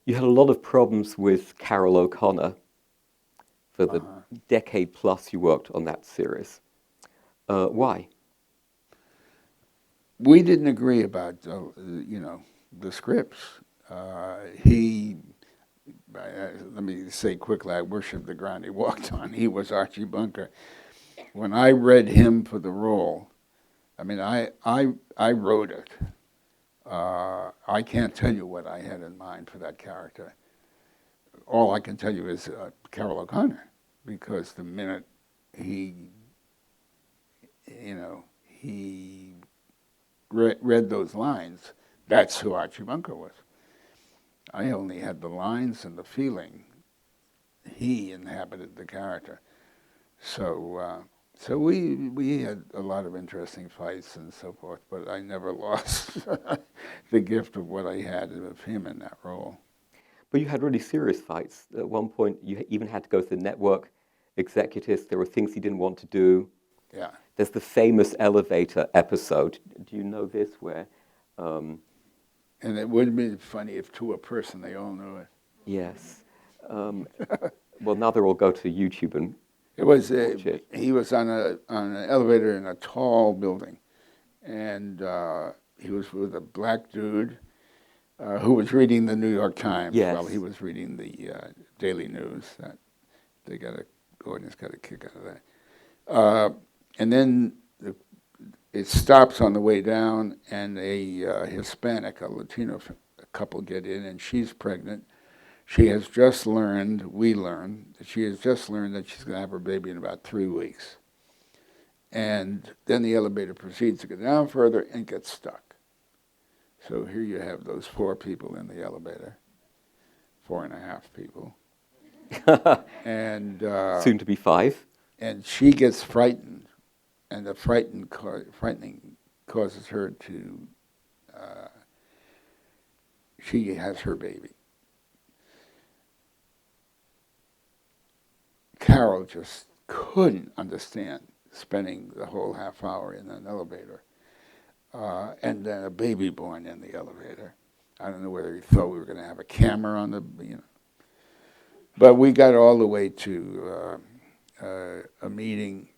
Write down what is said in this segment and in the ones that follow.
You had a lot of problems with Carol O'Connor for the Uh-huh. decade plus you worked on that series. Why? We didn't agree about, the scripts. He, let me say quickly, I worship the ground he walked on. He was Archie Bunker. When I read him for the role, I mean, I wrote it. I can't tell you what I had in mind for that character. All I can tell you is Carol O'Connor, because the minute he, he read those lines, that's who Archie Bunker was. I only had the lines and the feeling. He inhabited the character. So we had a lot of interesting fights and so forth, but I never lost the gift of what I had of him in that role. But you had really serious fights. At one point, you even had to go to the network executives. There were things he didn't want to do. Yeah. There's the famous elevator episode. Do you know this? Where, um, And it would have been funny if to a person they all knew it. yes. Um, well, now they'll all go to YouTube and It was watch it. he was on an elevator in a tall building, and he was with a black dude who was reading the New York Times while he Yes. was reading the Daily News. That they got a audience got a kick out of that. And then it stops on the way down, and a Hispanic, a Latino couple get in, and she's pregnant. She has just learned, we learned, that she has just learned that she's going to have her baby in about 3 weeks. And then the elevator proceeds to go down further and gets stuck. So here you have those four people in the elevator, 4.5 people. And Soon to be five. and she gets frightened, and the frightening causes her to, she has her baby. Carol just couldn't understand spending the whole half hour in an elevator, and then a baby born in the elevator. I don't know whether he thought we were going to have a camera on the. But we got all the way to a meeting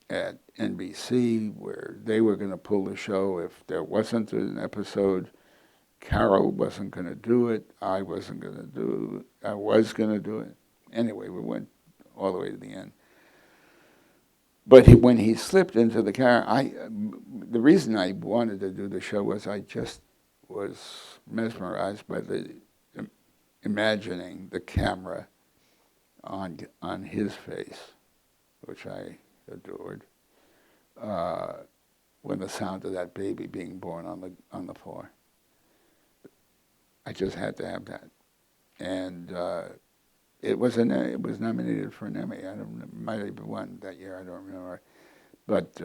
at NBC where they were going to pull the show if there wasn't an episode. Carol wasn't going to do it. I wasn't going to do it. I was going to do it. Anyway, we went all the way to the end. But when he slipped into the car, the reason I wanted to do the show was I just was mesmerized by the imagining the camera on his face, which I adored, when the sound of that baby being born on the floor. I just had to have that, and it was nominated for an Emmy. I don't know, might have won that year. I don't remember, but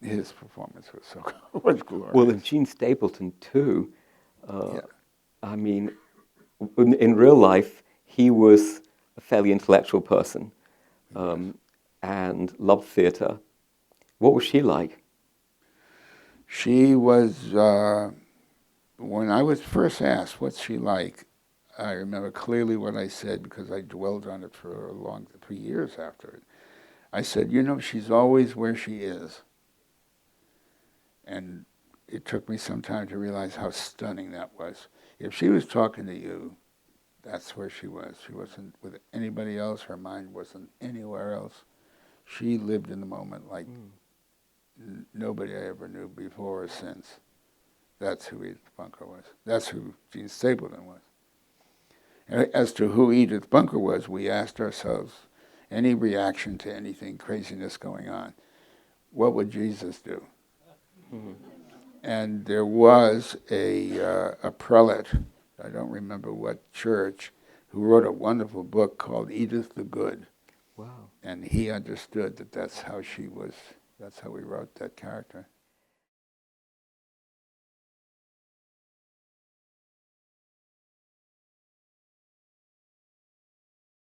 his performance was so was glorious. Well, and Gene Stapleton too. Yeah. I mean, in real life, he was a fairly intellectual person, and loved theatre. What was she like? She was, when I was first asked what's she like, I remember clearly what I said because I dwelled on it for years after it. I said, she's always where she is. And it took me some time to realize how stunning that was. If she was talking to you, that's where she was. She wasn't with anybody else. Her mind wasn't anywhere else. She lived in the moment like nobody I ever knew before or since. That's who Edith Bunker was. That's who Gene Stapleton was. And as to who Edith Bunker was, we asked ourselves, any reaction to anything craziness going on, what would Jesus do? Mm-hmm. And there was a prelate, I don't remember what church, who wrote a wonderful book called Edith the Good. Wow. And he understood that that's how she was, that's how we wrote that character.